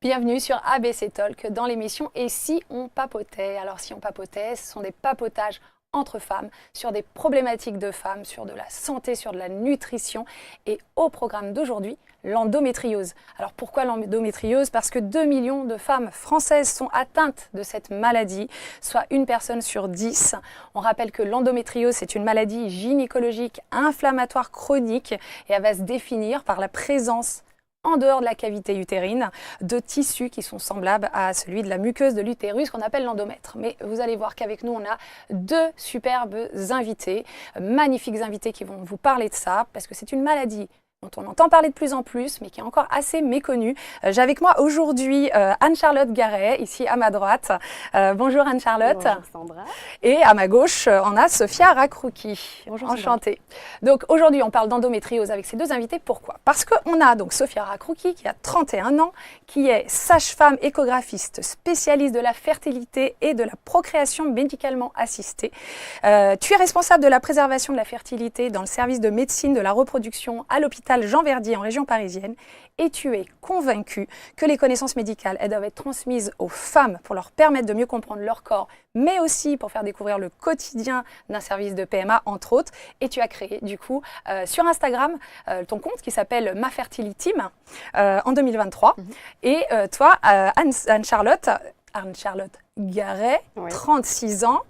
Bienvenue sur ABC Talk dans l'émission Et si on papotait? Alors si on papotait, ce sont des papotages entre femmes sur des problématiques de femmes, sur de la santé, sur de la nutrition et au programme d'aujourd'hui, l'endométriose. Alors pourquoi l'endométriose? Parce que 2 millions de femmes françaises sont atteintes de cette maladie, soit une personne sur 10. On rappelle que l'endométriose, c'est une maladie gynécologique inflammatoire chronique et elle va se définir par la présence en dehors de la cavité utérine, de tissus qui sont semblables à celui de la muqueuse de l'utérus qu'on appelle l'endomètre. Mais vous allez voir qu'avec nous, on a deux superbes invités, magnifiques invités qui vont vous parler de ça, parce que c'est une maladie dont on entend parler de plus en plus, mais qui est encore assez méconnue. J'ai avec moi aujourd'hui Anne-Charlotte Garret, ici à ma droite. Bonjour Anne-Charlotte. Bonjour Sandra. Et à ma gauche, on a Sophia Rakrouki. Bonjour Enchantée. Donc aujourd'hui, on parle d'endométriose avec ces deux invités. Pourquoi? Parce qu'on a donc Sophia Rakrouki qui a 31 ans, qui est sage-femme échographiste, spécialiste de la fertilité et de la procréation médicalement assistée. Tu es responsable de la préservation de la fertilité dans le service de médecine de la reproduction à l'hôpital Jean Verdier en région parisienne, et tu es convaincue que les connaissances médicales elles doivent être transmises aux femmes pour leur permettre de mieux comprendre leur corps, mais aussi pour faire découvrir le quotidien d'un service de PMA, entre autres. Et tu as créé du coup sur Instagram ton compte qui s'appelle Ma Fertility Team en 2023. Et toi, Anne-Charlotte Garret, Oui. 36 ans.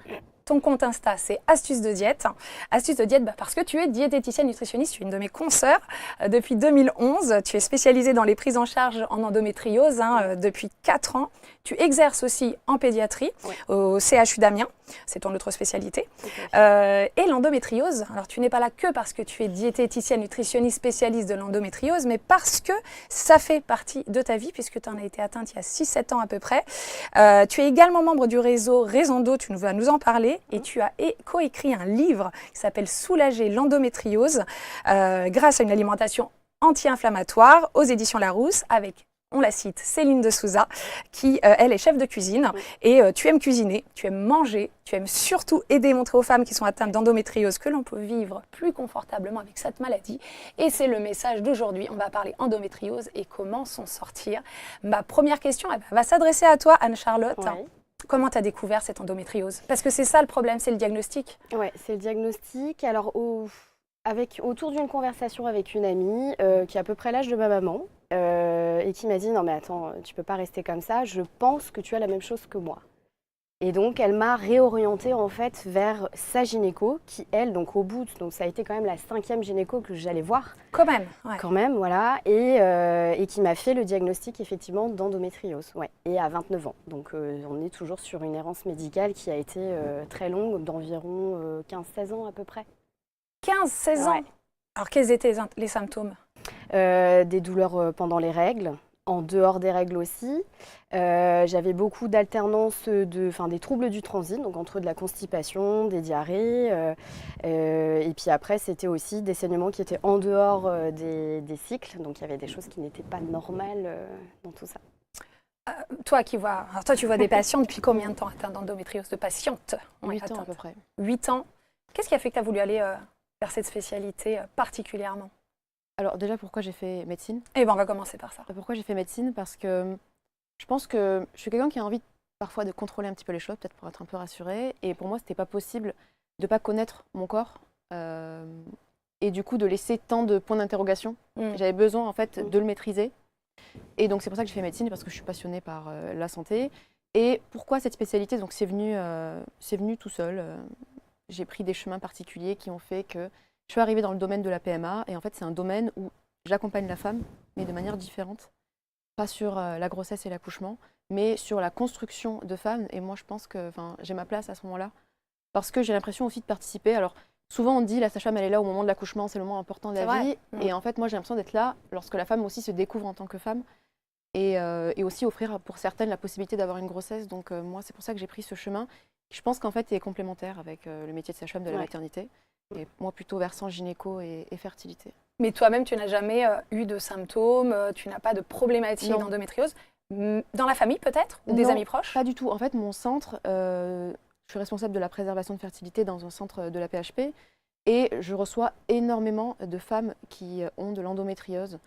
Ton compte Insta, c'est Astuces de diète. Astuces de diète, parce que tu es diététicienne nutritionniste, tu es une de mes consoeurs depuis 2011. Tu es spécialisée dans les prises en charge en endométriose depuis 4 ans. Tu exerces aussi en pédiatrie au CHU d'Amiens. C'est ton autre spécialité. Et l'endométriose, alors tu n'es pas là que parce que tu es diététicienne nutritionniste spécialiste de l'endométriose, mais parce que ça fait partie de ta vie, puisque tu en as été atteinte il y a 6-7 ans à peu près. Tu es également membre du réseau Raison d'eau, tu vas nous en parler. Et tu as coécrit un livre qui s'appelle Soulager l'endométriose grâce à une alimentation anti-inflammatoire aux éditions Larousse avec, on la cite, Céline de Souza, qui, elle, est chef de cuisine. Et tu aimes cuisiner, tu aimes manger, tu aimes surtout aider et montrer aux femmes qui sont atteintes d'endométriose que l'on peut vivre plus confortablement avec cette maladie. Et c'est le message d'aujourd'hui. On va parler endométriose et comment s'en sortir. Ma première question elle va s'adresser à toi, Anne-Charlotte. Oui. Comment tu as découvert cette endométriose? Parce que c'est ça le problème, c'est le diagnostic. Ouais, c'est le diagnostic. Alors, autour d'une conversation avec une amie qui a à peu près l'âge de ma maman et qui m'a dit « Non mais attends, tu peux pas rester comme ça, je pense que tu as la même chose que moi ». Et donc, elle m'a réorientée en fait vers sa gynéco qui, elle, donc au bout, donc ça a été quand même la 5e gynéco que j'allais voir. Quand même, ouais. Quand même, voilà, et qui m'a fait le diagnostic effectivement d'endométriose, ouais, et à 29 ans. Donc on est toujours sur une errance médicale qui a été très longue, d'environ 15-16 ans à peu près. 15-16 ans. Ouais. Alors, quels étaient les symptômes? Des douleurs pendant les règles, en dehors des règles aussi. J'avais beaucoup d'alternance des troubles du transit, donc entre de la constipation, des diarrhées. Et puis après, c'était aussi des saignements qui étaient en dehors des cycles. Donc il y avait des choses qui n'étaient pas normales dans tout ça. Toi, tu vois des patients depuis combien de temps atteints d'endométriose? De patientes 8 ans à peu près. 8 ans. Qu'est-ce qui a fait que tu as voulu aller vers cette spécialité particulièrement? Alors déjà, pourquoi j'ai fait médecine? Eh bien, on va commencer par ça. Pourquoi j'ai fait médecine? Parce que je pense que je suis quelqu'un qui a envie parfois de contrôler un petit peu les choses, peut-être pour être un peu rassurée. Et pour moi, c'était pas possible de ne pas connaître mon corps et du coup de laisser tant de points d'interrogation. J'avais besoin en fait de le maîtriser. Et donc c'est pour ça que j'ai fait médecine, parce que je suis passionnée par la santé. Et pourquoi cette spécialité? Donc c'est venu tout seul. J'ai pris des chemins particuliers qui ont fait que je suis arrivée dans le domaine de la PMA. Et en fait, c'est un domaine où j'accompagne la femme, mais de manière différente. Pas sur la grossesse et l'accouchement, mais sur la construction de femmes. Et moi, je pense que j'ai ma place à ce moment-là. Parce que j'ai l'impression aussi de participer. Alors, souvent, on dit la sage-femme, elle est là au moment de l'accouchement, c'est le moment important de la vie. Et en fait, moi, j'ai l'impression d'être là lorsque la femme aussi se découvre en tant que femme. Et aussi offrir pour certaines la possibilité d'avoir une grossesse. Donc, moi, c'est pour ça que j'ai pris ce chemin. Je pense qu'en fait, il est complémentaire avec le métier de sage-femme de la maternité. Et moi, plutôt versant gynéco et fertilité. Mais toi-même, tu n'as jamais eu de symptômes, tu n'as pas de problématique d'endométriose. Dans la famille peut-être? Ou des amis proches? Pas du tout. En fait, mon centre, je suis responsable de la préservation de fertilité dans un centre de la PHP. Et je reçois énormément de femmes qui ont de l'endométriose.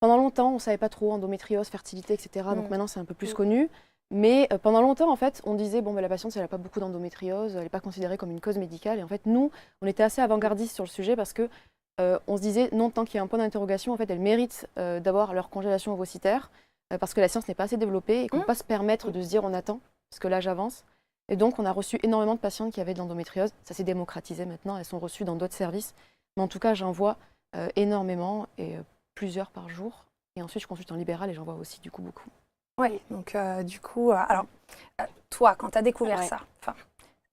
Pendant longtemps, on ne savait pas trop endométriose, fertilité, etc. Donc Mm. maintenant, c'est un peu plus connu. Mais pendant longtemps, en fait, on disait, bon, la patiente, si elle n'a pas beaucoup d'endométriose, elle n'est pas considérée comme une cause médicale. Et en fait, nous, on était assez avant-gardistes sur le sujet parce que on se disait, non, tant qu'il y a un point d'interrogation, en fait, elles méritent d'avoir leur congélation ovocitaire parce que la science n'est pas assez développée et qu'on ne peut pas se permettre de se dire, on attend, parce que l'âge avance. Et donc, on a reçu énormément de patientes qui avaient de l'endométriose. Ça s'est démocratisé maintenant, elles sont reçues dans d'autres services. Mais en tout cas, j'en vois énormément et plusieurs par jour. Et ensuite, je consulte en libéral et j'en vois aussi du coup beaucoup. Oui, donc du coup, alors, toi, quand tu as découvert Ouais. ça,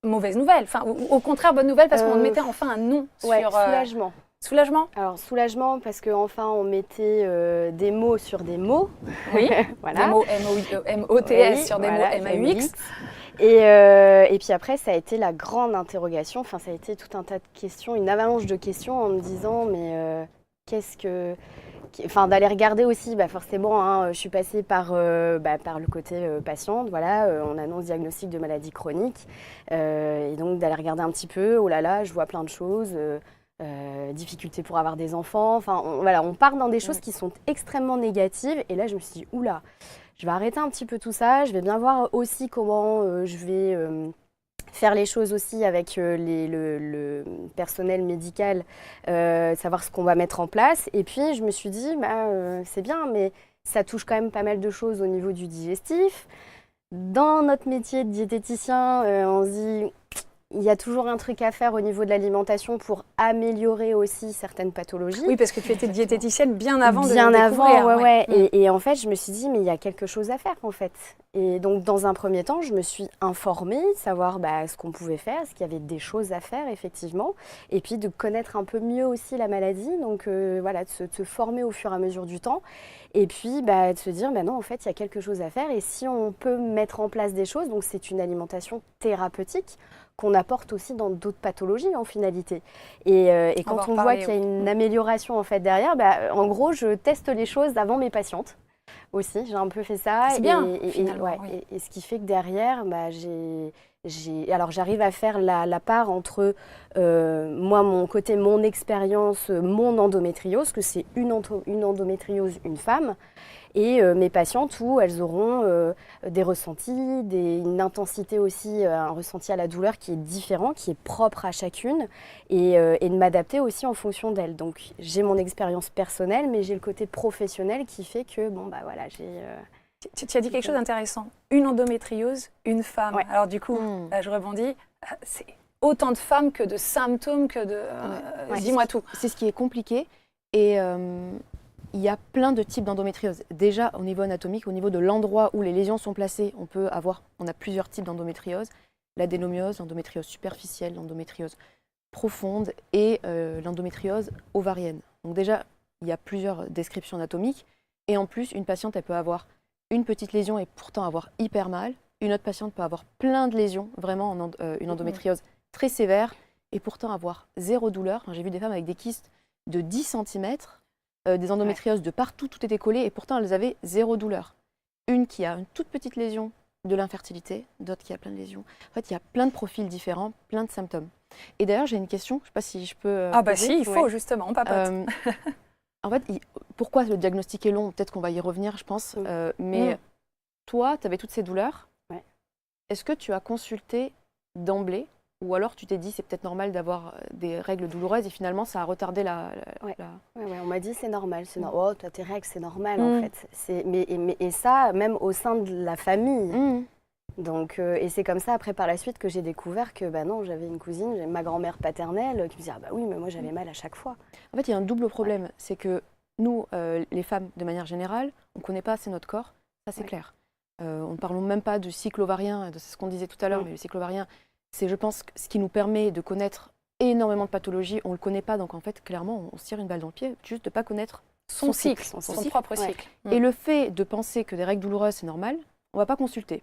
mauvaise nouvelle, ou au contraire, bonne nouvelle parce qu'on mettait enfin un nom Ouais, sur... soulagement. Soulagement. Alors, soulagement parce qu'enfin, on mettait des mots sur des mots. Oui, Voilà. des mots MOTS Oui, sur des voilà, mots MAUX. Et puis après, ça a été la grande interrogation. Enfin, ça a été tout un tas de questions, une avalanche de questions en me disant, mais qu'est-ce que... Enfin, d'aller regarder aussi, forcément, hein, je suis passée par le côté patiente. Voilà, on annonce diagnostic de maladie chronique. Et donc, d'aller regarder un petit peu, oh là là, je vois plein de choses. Difficultés pour avoir des enfants. Enfin, on part dans des choses qui sont extrêmement négatives. Et là, je me suis dit, oula, je vais arrêter un petit peu tout ça. Je vais bien voir aussi comment je vais faire les choses aussi avec le personnel médical, savoir ce qu'on va mettre en place. Et puis, je me suis dit, c'est bien, mais ça touche quand même pas mal de choses au niveau du digestif. Dans notre métier de diététicien, on se dit, il y a toujours un truc à faire au niveau de l'alimentation pour améliorer aussi certaines pathologies. Oui, parce que tu étais diététicienne bien avant de le Bien découvrir. avant, ouais. Et en fait, je me suis dit, mais il y a quelque chose à faire, en fait. Et donc, dans un premier temps, je me suis informée, savoir ce qu'on pouvait faire, est-ce qu'il y avait des choses à faire, effectivement. Et puis, de connaître un peu mieux aussi la maladie. Donc, voilà, de se former au fur et à mesure du temps. Et puis, de se dire, non, en fait, il y a quelque chose à faire. Et si on peut mettre en place des choses, donc c'est une alimentation thérapeutique qu'on apporte aussi dans d'autres pathologies en finalité. Et quand on voit qu'il y a une amélioration en fait derrière, en gros, je teste les choses avant mes patientes aussi. J'ai un peu fait ça. C'est bien, Et ce qui fait que derrière, alors j'arrive à faire la part entre moi, mon côté, mon expérience, mon endométriose, que c'est une endométriose, une femme, et mes patientes où elles auront des ressentis, une intensité aussi, un ressenti à la douleur qui est différent, qui est propre à chacune, et de m'adapter aussi en fonction d'elles. Donc j'ai mon expérience personnelle, mais j'ai le côté professionnel qui fait que, voilà, j'ai... Tu as dit quelque chose d'intéressant. Une endométriose, une femme. Ouais. Alors du coup, je rebondis, c'est autant de femmes que de symptômes, que de... dis-moi tout. C'est ce qui est compliqué. Et il y a plein de types d'endométriose. Déjà, au niveau anatomique, au niveau de l'endroit où les lésions sont placées, on a plusieurs types d'endométriose. L'adénomiose, l'endométriose superficielle, l'endométriose profonde et l'endométriose ovarienne. Donc déjà, il y a plusieurs descriptions anatomiques. Et en plus, une patiente, elle peut avoir une petite lésion et pourtant avoir hyper mal. Une autre patiente peut avoir plein de lésions, vraiment une endométriose très sévère, et pourtant avoir zéro douleur. Enfin, j'ai vu des femmes avec des kystes de 10 cm, des endométrioses de partout, tout était collé, et pourtant elles avaient zéro douleur. Une qui a une toute petite lésion de l'infertilité, d'autres qui a plein de lésions. En fait, il y a plein de profils différents, plein de symptômes. Et d'ailleurs, j'ai une question, je ne sais pas si je peux... si, il faut justement, on papote. En fait, pourquoi le diagnostic est long? Peut-être qu'on va y revenir, je pense. Mais toi, tu avais toutes ces douleurs. Ouais. Est-ce que tu as consulté d'emblée? Ou alors tu t'es dit c'est peut-être normal d'avoir des règles douloureuses et finalement ça a retardé Ouais, on m'a dit c'est normal. Oh, toi tes règles c'est normal en fait. Et ça, même au sein de la famille. Donc, et c'est comme ça après par la suite que j'ai découvert que non, j'avais une cousine, ma grand-mère paternelle qui me disait oui mais moi j'avais mal à chaque fois. En fait il y a un double problème, c'est que nous les femmes de manière générale, on ne connaît pas assez notre corps, ça c'est clair. On ne parlons même pas du cycle ovarien, c'est ce qu'on disait tout à l'heure, mais le cycle ovarien c'est je pense ce qui nous permet de connaître énormément de pathologies, on ne le connaît pas donc en fait clairement on se tire une balle dans le pied juste de ne pas connaître son cycle, son propre cycle. Et le fait de penser que des règles douloureuses c'est normal, on ne va pas consulter.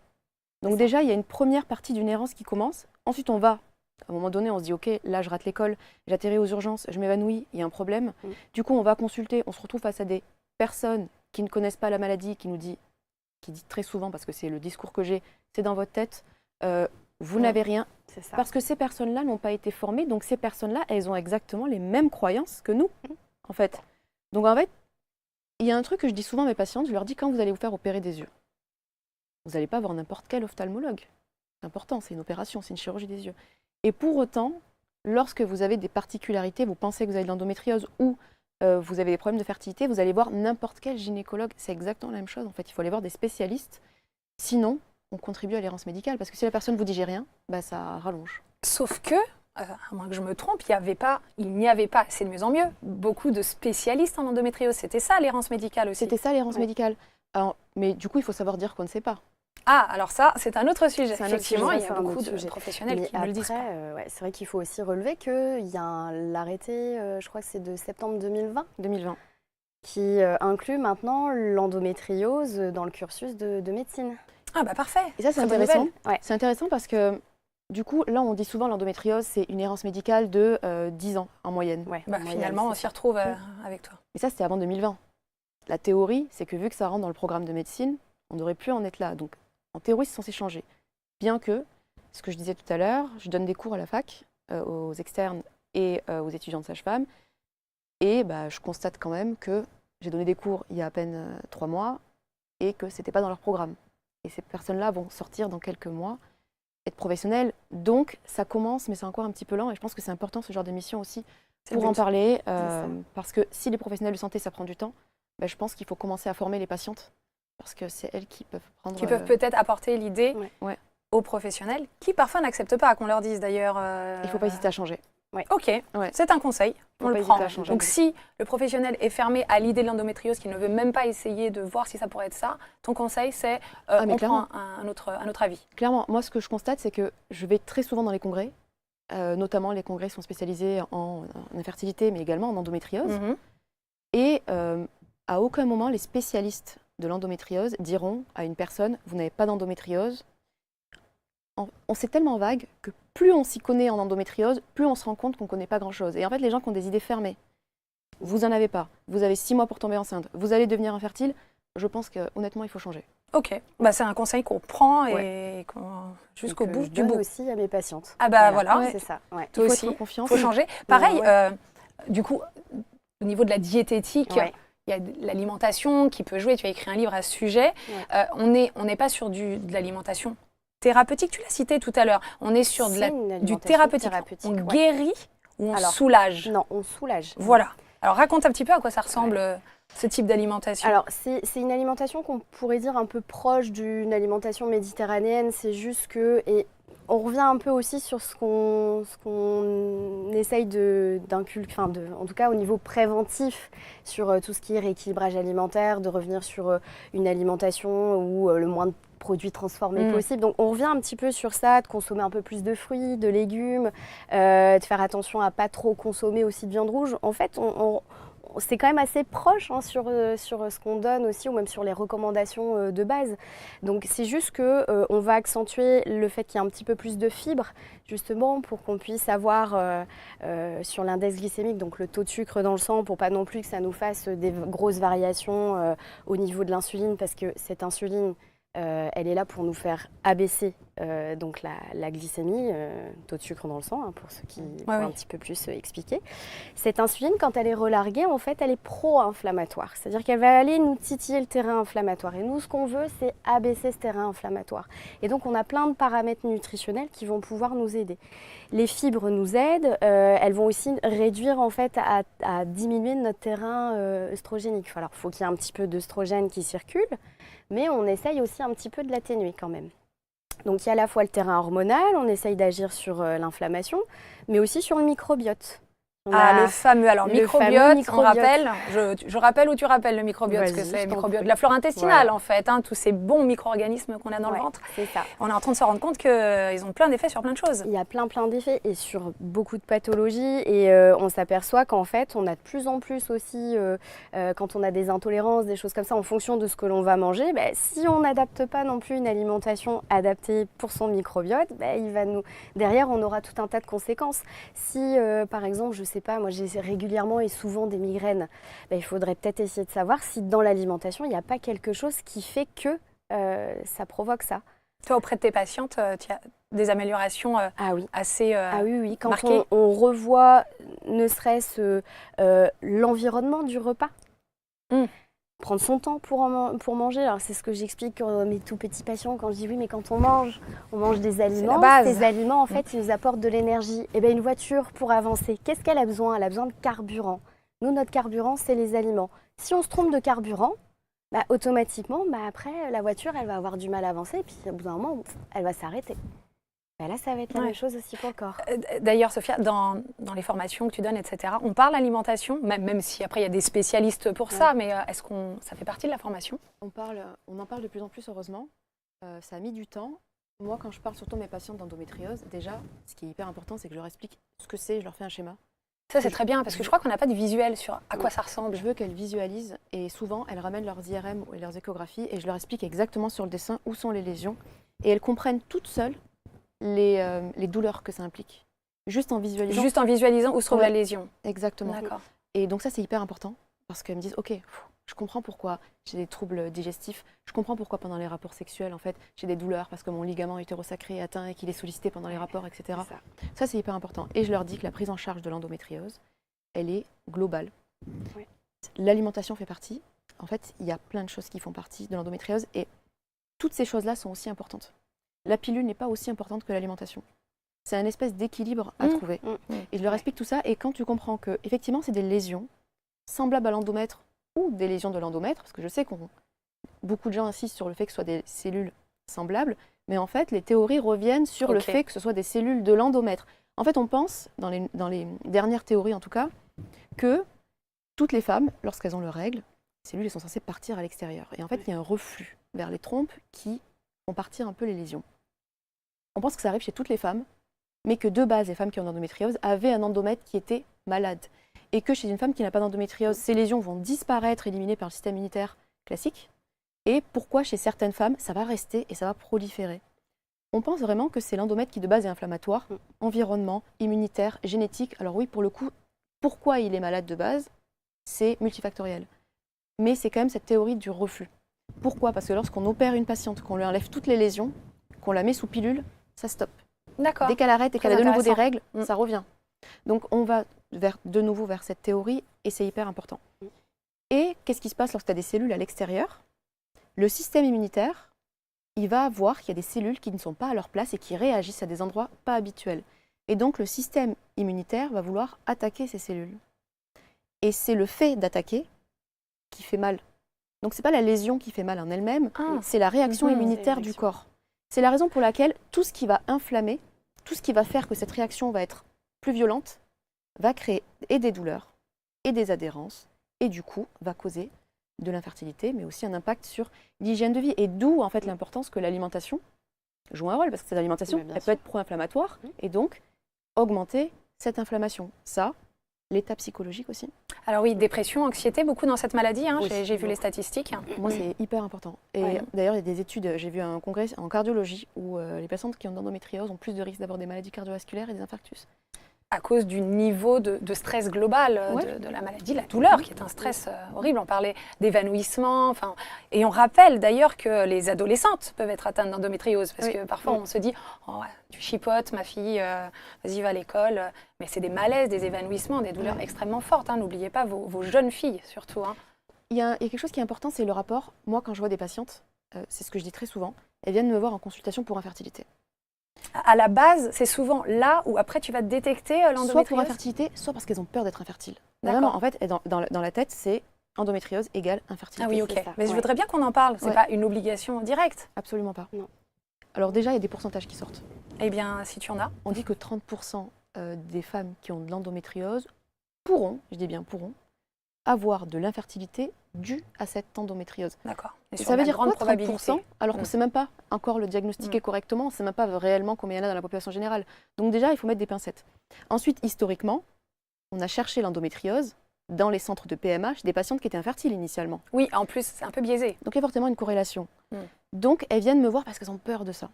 Donc déjà, il y a une première partie d'une errance qui commence. Ensuite, on va, à un moment donné, on se dit, OK, là, je rate l'école, j'atterris aux urgences, je m'évanouis, il y a un problème. Du coup, on va consulter, on se retrouve face à des personnes qui ne connaissent pas la maladie, qui dit très souvent, parce que c'est le discours que j'ai, c'est dans votre tête, vous n'avez rien. C'est ça. Parce que ces personnes-là n'ont pas été formées, donc ces personnes-là, elles ont exactement les mêmes croyances que nous, en fait. Donc en fait, il y a un truc que je dis souvent à mes patientes, je leur dis quand vous allez vous faire opérer des yeux, vous n'allez pas voir n'importe quel ophtalmologue. C'est important, c'est une opération, c'est une chirurgie des yeux. Et pour autant, lorsque vous avez des particularités, vous pensez que vous avez de l'endométriose ou vous avez des problèmes de fertilité, vous allez voir n'importe quel gynécologue. C'est exactement la même chose. En fait, il faut aller voir des spécialistes. Sinon, on contribue à l'errance médicale. Parce que si la personne vous dit j'ai rien, bah, ça rallonge. Sauf que, à moins que je me trompe, il n'y avait pas, c'est de mieux en mieux, beaucoup de spécialistes en endométriose. C'était ça l'errance médicale aussi. C'était ça l'errance médicale. Alors, mais du coup, il faut savoir dire qu'on ne sait pas. Ah, alors ça, c'est un autre sujet. C'est un autre Effectivement, sujet, il y a c'est un beaucoup autre de sujet. professionnels Mais qui ne le disent pas. ouais, c'est vrai qu'il faut aussi relever qu'il y a l'arrêté, je crois que c'est de septembre 2020. qui inclut maintenant l'endométriose dans le cursus de médecine. Ah bah parfait. Et ça, c'est Très bonne intéressant. nouvelle. Ouais. C'est intéressant parce que, du coup, là, on dit souvent l'endométriose, c'est une errance médicale de 10 ans en moyenne. Ouais, Bah, en moyenne, finalement, on c'est s'y retrouve avec toi. Et ça, c'était avant 2020. La théorie, c'est que vu que ça rentre dans le programme de médecine, on aurait pu en être là. Donc, en théorie, c'est censé changer. Bien que, ce que je disais tout à l'heure, je donne des cours à la fac, aux externes et aux étudiants de sage-femme. Et bah, je constate quand même que j'ai donné des cours il y a à peine 3 mois et que ce n'était pas dans leur programme. Et ces personnes-là vont sortir dans quelques mois, être professionnelles. Donc, ça commence, mais c'est encore un petit peu lent. Et je pense que c'est important, ce genre d'émission aussi, C'est le pour en but. parler. ça. Parce que si les professionnels de santé, ça prend du temps, bah, je pense qu'il faut commencer à former les patientes. Parce que c'est elles qui peuvent prendre... Qui peuvent peut-être apporter l'idée Ouais. aux professionnels, qui parfois n'acceptent pas qu'on leur dise d'ailleurs. Il ne faut pas hésiter à changer. Ok, Ouais. c'est un conseil, on Faut le pas prend. hésiter à changer. Donc si le professionnel est fermé à l'idée de l'endométriose, qu'il ne veut même pas essayer de voir si ça pourrait être ça, ton conseil c'est mais on clairement. prend un autre avis. Clairement, moi, ce que je constate, c'est que je vais très souvent dans les congrès. Notamment, les congrès sont spécialisés en infertilité, mais également en endométriose. Mhm. Et à aucun moment, les spécialistes de l'endométriose diront à une personne, vous n'avez pas d'endométriose. On sait tellement vague que plus on s'y connaît en endométriose, plus on se rend compte qu'on ne connaît pas grand-chose. Et en fait, les gens qui ont des idées fermées, vous n'en avez pas, vous avez 6 mois pour tomber enceinte, vous allez devenir infertile, je pense que honnêtement, il faut changer. Ok, bah, c'est un conseil qu'on prend et jusqu'au Donc, bout je du donne bout. aussi à mes patientes. Ah bah voilà, Ouais. C'est ça. Ouais. toi Il faut aussi, être en il confiance. faut changer. Pareil, Ouais. Du coup, au niveau de la diététique, Ouais. il y a l'alimentation qui peut jouer. Tu as écrit un livre à ce sujet. Ouais. On n'est pas sur de l'alimentation thérapeutique, tu l'as cité tout à l'heure. On est sur C'est une du alimentation thérapeutique. On ouais. guérit ou on Alors, soulage. Non, on soulage. Voilà. Alors raconte un petit peu à quoi ça ressemble ce type d'alimentation. Alors, c'est une alimentation qu'on pourrait dire un peu proche d'une alimentation méditerranéenne. C'est juste que, et on revient un peu aussi sur ce qu'on essaye d'inculquer, en tout cas au niveau préventif, sur tout ce qui est rééquilibrage alimentaire, de revenir sur une alimentation où le moins de produits transformés possible. Donc on revient un petit peu sur ça, de consommer un peu plus de fruits, de légumes, de faire attention à pas trop consommer aussi de viande rouge. En fait, c'est quand même assez proche sur ce qu'on donne aussi, ou même sur les recommandations de base. Donc c'est juste qu'on va accentuer le fait qu'il y ait un petit peu plus de fibres, justement pour qu'on puisse avoir sur l'index glycémique, donc le taux de sucre dans le sang, pour pas non plus que ça nous fasse des grosses variations au niveau de l'insuline, parce que cette insuline, elle est là pour nous faire abaisser donc la glycémie, taux de sucre dans le sang, pour ceux qui vont un petit peu plus expliquer. Cette insuline, quand elle est relarguée, en fait, elle est pro-inflammatoire. C'est-à-dire qu'elle va aller nous titiller le terrain inflammatoire. Et nous, ce qu'on veut, c'est abaisser ce terrain inflammatoire. Et donc, on a plein de paramètres nutritionnels qui vont pouvoir nous aider. Les fibres nous aident. Elles vont aussi réduire, en fait, à diminuer notre terrain œstrogénique. Alors, il faut qu'il y ait un petit peu d'œstrogène qui circule, mais on essaye aussi un petit peu de l'atténuer quand même. Donc il y a à la fois le terrain hormonal, on essaye d'agir sur l'inflammation, mais aussi sur le microbiote. Le fameux, alors microbiote, on rappelle, je rappelle ou tu rappelles le microbiote, parce que c'est le microbiote de la flore intestinale en fait, tous ces bons micro-organismes qu'on a dans le ventre. C'est ça. On est en train de se rendre compte qu'ils ont plein d'effets sur plein de choses. Il y a plein d'effets et sur beaucoup de pathologies, et on s'aperçoit qu'en fait on a de plus en plus aussi, quand on a des intolérances, des choses comme ça, en fonction de ce que l'on va manger, si on n'adapte pas non plus une alimentation adaptée pour son microbiote, derrière on aura tout un tas de conséquences. Si par exemple, je sais pas, moi j'ai régulièrement et souvent des migraines, il faudrait peut-être essayer de savoir si dans l'alimentation il n'y a pas quelque chose qui fait que ça provoque ça. Toi, auprès de tes patientes, tu as des améliorations assez oui. Quand marquées. on revoit ne serait-ce l'environnement du repas, prendre son temps pour manger. Alors c'est ce que j'explique à mes tout petits patients quand je dis oui, mais quand on mange des aliments. Ces aliments, en fait, ils nous apportent de l'énergie. Et bien une voiture, pour avancer, qu'est-ce qu'elle a besoin? Elle a besoin de carburant. Nous, notre carburant, c'est les aliments. Si on se trompe de carburant, bah, automatiquement, bah, après, la voiture, elle va avoir du mal à avancer. Et puis au bout d'un moment, elle va s'arrêter. Bah, là, ça va être la même chose aussi pour le corps. D'ailleurs, Sophia, dans les formations que tu donnes, etc., on parle alimentation, même si après il y a des spécialistes pour ça, mais est-ce que ça fait partie de la formation? On en parle de plus en plus, heureusement. Ça a mis du temps. Moi, quand je parle surtout à mes patientes d'endométriose, déjà, ce qui est hyper important, c'est que je leur explique ce que c'est, je leur fais un schéma. Ça, c'est très bien, parce que je crois qu'on n'a pas de visuel sur à quoi ça ressemble. Je veux qu'elles visualisent, et souvent, elles ramènent leurs IRM et leurs échographies, et je leur explique exactement sur le dessin où sont les lésions, et elles comprennent toutes seules les douleurs que ça implique. Juste en visualisant où se trouve la lésion. Exactement. D'accord. Et donc ça, c'est hyper important, parce qu'elles me disent, ok, je comprends pourquoi j'ai des troubles digestifs, je comprends pourquoi pendant les rapports sexuels, en fait, j'ai des douleurs parce que mon ligament utérosacré est atteint et qu'il est sollicité pendant les rapports, etc. Ça, c'est hyper important. Et je leur dis que la prise en charge de l'endométriose, elle est globale. Oui. L'alimentation fait partie. En fait, il y a plein de choses qui font partie de l'endométriose et toutes ces choses-là sont aussi importantes. La pilule n'est pas aussi importante que l'alimentation. C'est un espèce d'équilibre à trouver. Et je leur explique tout ça. Et quand tu comprends que, effectivement, c'est des lésions semblables à l'endomètre ou des lésions de l'endomètre, parce que je sais que beaucoup de gens insistent sur le fait que ce soit des cellules semblables, mais en fait, les théories reviennent sur le fait que ce soit des cellules de l'endomètre. En fait, on pense, dans les dernières théories en tout cas, que toutes les femmes, lorsqu'elles ont leurs règles, les cellules elles sont censées partir à l'extérieur. Et en fait, il y a un reflux vers les trompes qui font partir un peu les lésions. On pense que ça arrive chez toutes les femmes, mais que de base, les femmes qui ont l'endométriose avaient un endomètre qui était malade. Et que chez une femme qui n'a pas d'endométriose, ces lésions vont disparaître, éliminées par le système immunitaire classique. Et pourquoi chez certaines femmes, ça va rester et ça va proliférer. On pense vraiment que c'est l'endomètre qui de base est inflammatoire, environnement, immunitaire, génétique. Alors oui, pour le coup, pourquoi il est malade de base, c'est multifactoriel. Mais c'est quand même cette théorie du reflux. Pourquoi? Parce que lorsqu'on opère une patiente, qu'on lui enlève toutes les lésions, qu'on la met sous pilule, ça stoppe. D'accord. Dès qu'elle arrête et qu'elle a de nouveau des règles, ça revient. Donc on va de nouveau vers cette théorie et c'est hyper important. Et qu'est-ce qui se passe lorsque tu as des cellules à l'extérieur? Le système immunitaire, il va voir qu'il y a des cellules qui ne sont pas à leur place et qui réagissent à des endroits pas habituels. Et donc le système immunitaire va vouloir attaquer ces cellules. Et c'est le fait d'attaquer qui fait mal. Donc ce n'est pas la lésion qui fait mal en elle-même, c'est la réaction immunitaire du corps. C'est la raison pour laquelle tout ce qui va inflammer, tout ce qui va faire que cette réaction va être plus violente, va créer et des douleurs, et des adhérences, et du coup va causer de l'infertilité, mais aussi un impact sur l'hygiène de vie. Et d'où en fait l'importance que l'alimentation joue un rôle, parce que cette alimentation, elle peut être pro-inflammatoire, et donc augmenter cette inflammation. Ça, l'état psychologique aussi. Alors oui, dépression, anxiété, beaucoup dans cette maladie, hein, j'ai vu les statistiques. Moi, c'est hyper important. Et d'ailleurs, il y a des études, j'ai vu un congrès en cardiologie où les patientes qui ont de l'endométriose ont plus de risques d'avoir des maladies cardiovasculaires et des infarctus. À cause du niveau de stress global de la maladie, la douleur, qui est un stress horrible. On parlait d'évanouissement, et on rappelle d'ailleurs que les adolescentes peuvent être atteintes d'endométriose, parce que parfois on se dit oh, tu chipotes, ma fille, vas-y, va à l'école. Mais c'est des malaises, des évanouissements, des douleurs extrêmement fortes. Hein. N'oubliez pas vos jeunes filles, surtout. Hein. Il y a quelque chose qui est important, c'est le rapport. Moi, quand je vois des patientes, c'est ce que je dis très souvent, elles viennent me voir en consultation pour infertilité. À la base, c'est souvent là où après tu vas détecter l'endométriose. Soit pour infertilité, soit parce qu'elles ont peur d'être infertiles. Vraiment, en fait, dans la tête, c'est endométriose égale infertilité. Ah oui, ok. Mais je voudrais bien qu'on en parle. C'est pas une obligation directe. Absolument pas. Non. Alors déjà, il y a des pourcentages qui sortent. Eh bien, si tu en as. On dit que 30% des femmes qui ont de l'endométriose pourront, je dis bien pourront, avoir de l'infertilité due à cette endométriose. D'accord. Ça veut dire quoi, 30%, alors qu'on ne sait même pas encore le diagnostiquer correctement, on ne sait même pas réellement combien il y en a dans la population générale. Donc déjà, il faut mettre des pincettes. Ensuite, historiquement, on a cherché l'endométriose dans les centres de PMA chez des patientes qui étaient infertiles initialement. Oui, en plus, c'est un peu biaisé. Donc il y a forcément une corrélation. Donc elles viennent me voir parce qu'elles ont peur de ça.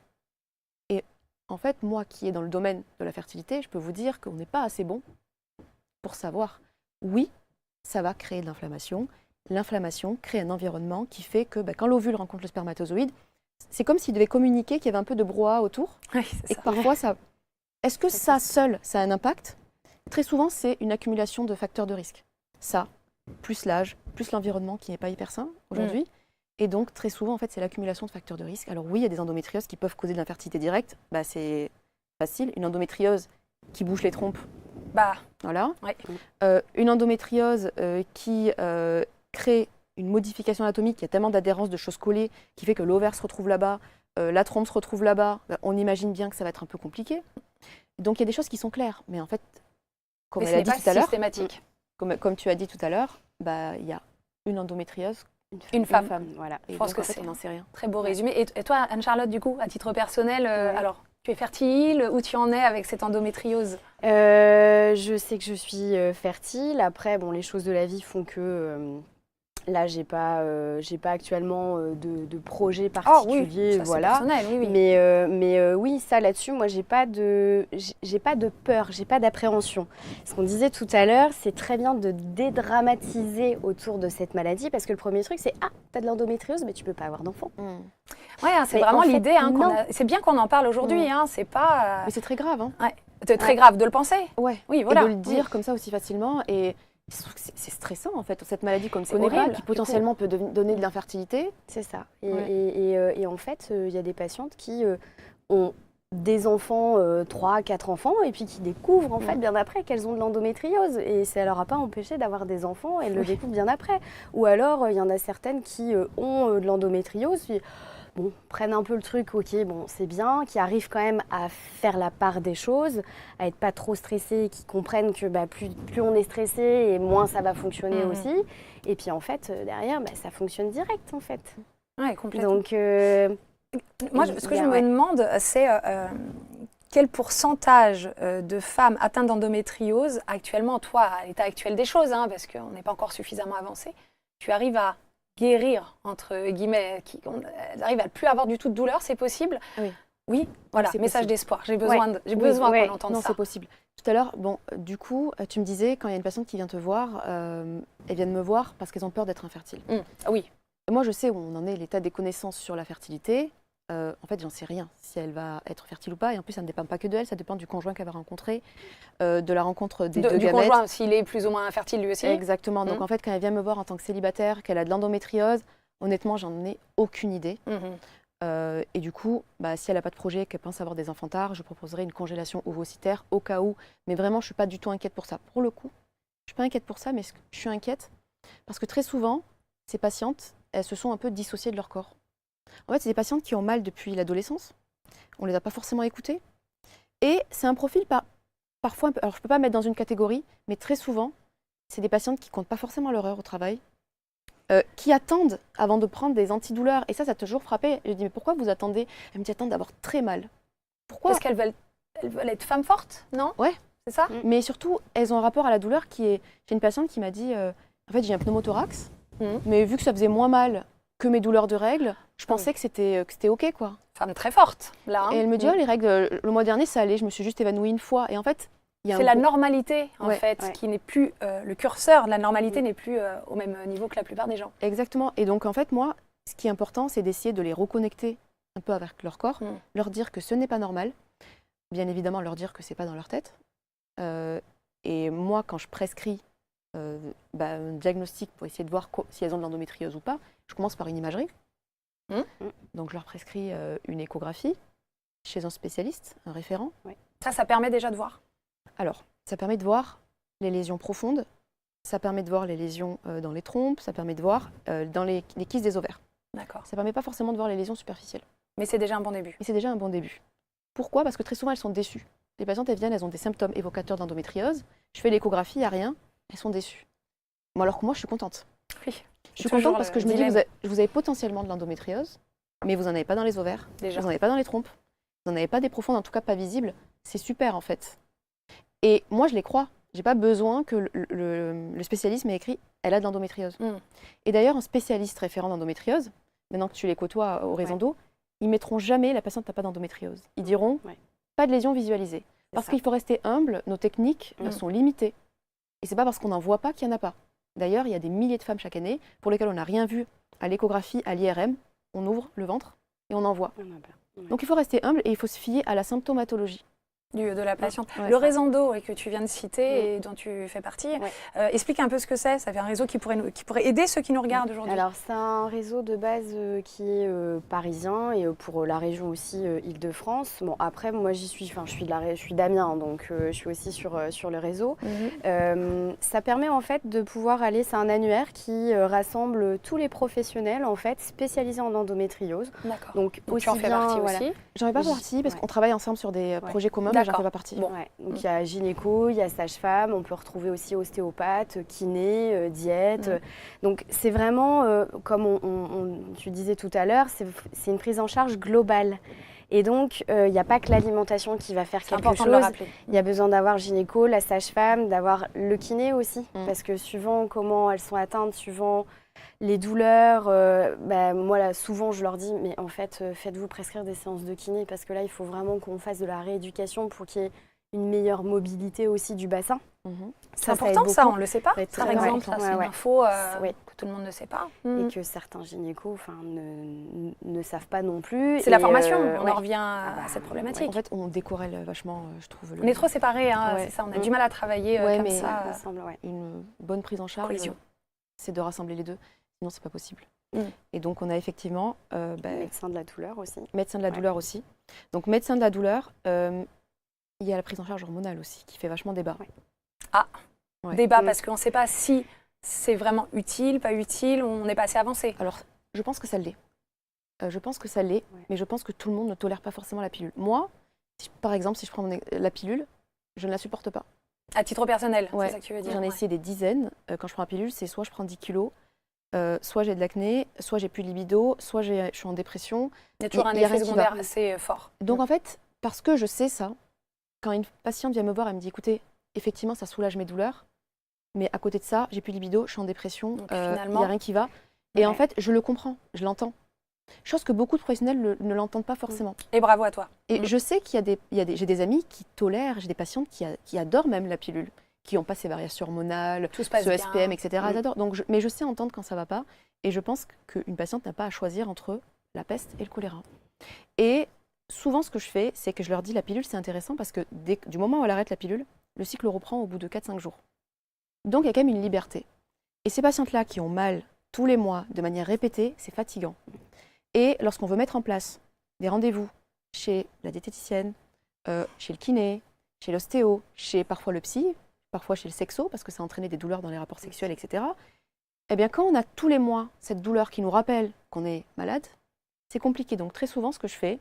Et en fait, moi qui est dans le domaine de la fertilité, je peux vous dire qu'on n'est pas assez bon pour savoir. Oui, ça va créer de l'inflammation. L'inflammation crée un environnement qui fait que quand l'ovule rencontre le spermatozoïde, c'est comme s'il devait communiquer qu'il y avait un peu de brouhaha autour. Oui, et que parfois, ça... Est-ce que ça seul, ça a un impact? Très souvent, c'est une accumulation de facteurs de risque. Ça, plus l'âge, plus l'environnement qui n'est pas hyper sain aujourd'hui. Et donc, très souvent, en fait, c'est l'accumulation de facteurs de risque. Alors oui, il y a des endométrioses qui peuvent causer de l'infertilité directe. Bah, c'est facile. Une endométriose qui bouche les trompes. Bah, Voilà. ouais. Une endométriose qui crée une modification anatomique, il y a tellement d'adhérence de choses collées qui fait que l'ovaire se retrouve là-bas, la trompe se retrouve là-bas. Bah, on imagine bien que ça va être un peu compliqué. Donc il y a des choses qui sont claires. Mais en fait, comme mais elle a dit tout à l'heure, systématique. comme tu as dit tout à l'heure, bah, il y a une endométriose, Une femme. Voilà. et Je pense donc, que en fait, c'est on n'en sait rien. Très beau résumé. Et toi, Anne-Charlotte, du coup, à titre personnel, Ouais. alors, tu es fertile? Où tu en es avec cette endométriose? Je sais que je suis fertile. Après, bon, les choses de la vie font que là, j'ai pas actuellement de projet Oh oui, particulier, ça, c'est voilà. personnel, oui, oui. Mais oui, ça là-dessus, moi, j'ai pas de peur, j'ai pas d'appréhension. Ce qu'on disait tout à l'heure, c'est très bien de dédramatiser autour de cette maladie, parce que le premier truc, c'est t'as de l'endométriose, mais tu peux pas avoir d'enfant. Ouais, hein, c'est Mais vraiment en fait, l'idée. Hein, non. C'est bien qu'on en parle aujourd'hui. Hein, c'est pas Mais c'est très grave, hein. c'est très grave de le penser. Ouais. Oui, voilà. Et de le dire comme ça aussi facilement. Et je trouve que c'est stressant, en fait, cette maladie qu'on ne C'est connaît pas, horrible, qui du potentiellement peut donner de l'infertilité. C'est ça. Ouais. Et en fait, il y a des patientes qui ont des enfants, 3, 4 enfants, et puis qui découvrent en fait bien après qu'elles ont de l'endométriose. Et ça leur a pas empêché d'avoir des enfants, et elles le découvrent bien après. Ou alors, il y en a certaines qui ont de l'endométriose, puis bon, prennent un peu le truc, ok, bon, c'est bien, qui arrivent quand même à faire la part des choses, à être pas trop stressées, qui comprennent que plus on est stressé, et moins ça va fonctionner aussi. Et puis en fait, derrière, ça fonctionne direct en fait. Ouais, complètement. Donc, Moi, ce que je me demande, c'est quel pourcentage de femmes atteintes d'endométriose, actuellement, toi, à l'état actuel des choses, hein, parce qu'on n'est pas encore suffisamment avancé, tu arrives à guérir, entre guillemets, elles arrivent à ne plus avoir du tout de douleur, c'est possible? Oui. Oui, voilà, c'est message possible. d'espoir. J'ai besoin, Oui, besoin ouais. qu'on entende Non, ça. c'est possible. Tout à l'heure, bon, du coup, tu me disais, quand il y a une patiente qui vient te voir, elles viennent me voir parce qu'elles ont peur d'être infertiles. Oui, Et moi, je sais où on en est, l'état des connaissances sur la fertilité. En fait, j'en sais rien si elle va être fertile ou pas. Et en plus, ça ne dépend pas que d'elle, ça dépend du conjoint qu'elle va rencontrer, de la rencontre des deux du gamètes. conjoint, s'il est plus ou moins infertile lui aussi. Exactement. Donc, en fait, quand elle vient me voir en tant que célibataire, qu'elle a de l'endométriose, honnêtement, j'en ai aucune idée. Et du coup, si elle n'a pas de projet, qu'elle pense avoir des enfants tard, je proposerai une congélation ovocytaire au cas où. Mais vraiment, je ne suis pas du tout inquiète pour ça. Pour le coup, je ne suis pas inquiète pour ça, mais je suis inquiète parce que très souvent, ces patientes, elles se sont un peu dissociées de leur corps. En fait, c'est des patientes qui ont mal depuis l'adolescence. On ne les a pas forcément écoutées. Et c'est un profil parfois, alors je ne peux pas mettre dans une catégorie, mais très souvent, c'est des patientes qui ne comptent pas forcément leur heure au travail, qui attendent avant de prendre des antidouleurs. Et ça t'a toujours frappé. Je dis, mais pourquoi vous attendez? Elle me dit, attendent d'avoir très mal. Pourquoi? Parce qu'elles veulent être femmes fortes, non? Ouais. C'est ça? Mais surtout, elles ont un rapport à la douleur qui est... J'ai une patiente qui m'a dit, en fait, j'ai un pneumothorax, mais vu que ça faisait moins mal que mes douleurs de règles, je pensais que c'était OK, quoi. Femme très forte, là. Hein. Et elle me dit, oh, les règles, le mois dernier, ça allait, je me suis juste évanouie une fois. Et en fait, c'est la normalité, en fait, ouais. qui n'est plus... le curseur de la normalité n'est plus au même niveau que la plupart des gens. Exactement. Et donc, en fait, moi, ce qui est important, c'est d'essayer de les reconnecter un peu avec leur corps, leur dire que ce n'est pas normal, bien évidemment leur dire que c'est pas dans leur tête. Et moi, quand je prescris un diagnostic pour essayer de voir si elles ont de l'endométriose ou pas, je commence par une imagerie. Donc, je leur prescris une échographie chez un spécialiste, un référent. Ça permet déjà de voir. Alors, ça permet de voir les lésions profondes, ça permet de voir les lésions dans les trompes, ça permet de voir dans les kystes des ovaires. D'accord. Ça permet pas forcément de voir les lésions superficielles. Mais c'est déjà un bon début. Et c'est déjà un bon début. Pourquoi? Parce que très souvent, elles sont déçues. Les patientes, elles viennent, elles ont des symptômes évocateurs d'endométriose. Je fais l'échographie, il n'y a rien. Elles sont déçues. Bon, alors que moi, je suis contente. Oui. Je suis contente parce que je me dis, vous avez potentiellement de l'endométriose, mais vous n'en avez pas dans les ovaires, déjà. vous n'en avez pas dans les trompes, vous n'en avez pas des profondes, en tout cas pas visibles. C'est super, en fait. Et moi, je les crois. Je n'ai pas besoin que le spécialiste m'ait écrit « elle a de l'endométriose ». Et d'ailleurs, un spécialiste référent d'endométriose, maintenant que tu les côtoies au réseau, ils ne mettront jamais « la patiente n'a pas d'endométriose ». Ils diront « pas de lésion visualisée ». Parce qu'il faut rester humble, nos techniques sont limitées. Et ce n'est pas parce qu'on n'en voit pas qu'il n'y en a pas. D'ailleurs, il y a des milliers de femmes chaque année pour lesquelles on n'a rien vu à l'échographie, à l'IRM. On ouvre le ventre et on en voit. Donc il faut rester humble et il faut se fier à la symptomatologie. de la patiente. Ouais, Le ça. Raison d'eau que tu viens de citer et dont tu fais partie, explique un peu ce que c'est. Ça fait un réseau qui pourrait aider ceux qui nous regardent aujourd'hui. Alors, c'est un réseau de base qui est parisien et pour la région aussi Île-de-France. Bon, après, moi, je suis d'Amiens, donc je suis aussi sur le réseau. Ça permet en fait de pouvoir aller, c'est un annuaire qui rassemble tous les professionnels en fait spécialisés en endométriose. D'accord. Donc tu en fais partie aussi. J'en fais pas partie parce qu'on travaille ensemble sur des projets communs, mais j'en fais pas partie. Bon. Ouais. Donc il y a gynéco, il y a sage-femme, on peut retrouver aussi ostéopathe, kiné, diète. Donc c'est vraiment, comme tu disais tout à l'heure, c'est une prise en charge globale. Et donc, il n'y a pas que l'alimentation qui va faire quelque important chose. de le rappeler. Il y a besoin d'avoir gynéco, la sage-femme, d'avoir le kiné aussi. Parce que suivant comment elles sont atteintes, suivant les douleurs, moi là, souvent je leur dis, mais en fait, faites-vous prescrire des séances de kiné parce que là, il faut vraiment qu'on fasse de la rééducation pour qu'il y ait une meilleure mobilité aussi du bassin. C'est important ça, on ne le sait pas. Ouais, Par très exemple, ça, c'est une info que tout le monde ne sait pas. Et que certains gynécos ne savent pas non plus. C'est la formation, on en revient à cette problématique. En fait, on décorrèle vachement, je trouve. On est trop séparés, c'est ça, on a du mal à travailler comme ça. Une bonne prise en charge, c'est de rassembler les deux, sinon c'est pas possible. Et donc on a effectivement... médecin de la douleur aussi. Médecin de la douleur aussi. Donc médecin de la douleur, il y a la prise en charge hormonale aussi, qui fait vachement débat. Débat, parce qu'on ne sait pas si c'est vraiment utile, pas utile, on n'est pas assez avancé. Alors, je pense que ça l'est. Mais je pense que tout le monde ne tolère pas forcément la pilule. Moi, par exemple, si je prends la pilule, je ne la supporte pas. À titre personnel, c'est ça que tu veux dire. J'en ai essayé des dizaines. Quand je prends la pilule, c'est soit je prends 10 kilos, soit j'ai de l'acné, soit j'ai plus de libido, soit je suis en dépression. Il y a toujours un effet secondaire assez fort. Donc en fait, parce que je sais ça, quand une patiente vient me voir, elle me dit, écoutez, effectivement, ça soulage mes douleurs, mais à côté de ça, j'ai plus de libido, je suis en dépression, il n'y a rien qui va. Et en fait, je le comprends, je l'entends. Chose que beaucoup de professionnels ne l'entendent pas forcément. Et bravo à toi. Et je sais qu'il y a j'ai des amis qui tolèrent, j'ai des patientes qui adorent même la pilule, qui ont pas ces variations hormonales, ce SPM, etc. Elles adorent. Donc mais je sais entendre quand ça va pas, et je pense qu'une patiente n'a pas à choisir entre la peste et le choléra. Et souvent, ce que je fais, c'est que je leur dis la pilule, c'est intéressant parce que du moment où elle arrête la pilule, le cycle reprend au bout de 4-5 jours. Donc, il y a quand même une liberté. Et ces patientes-là qui ont mal tous les mois, de manière répétée, c'est fatigant. Et lorsqu'on veut mettre en place des rendez-vous chez la diététicienne, chez le kiné, chez l'ostéo, chez parfois le psy, parfois chez le sexo, parce que ça entraîne des douleurs dans les rapports sexuels, etc. Eh bien, quand on a tous les mois cette douleur qui nous rappelle qu'on est malade, c'est compliqué. Donc, très souvent, ce que je fais,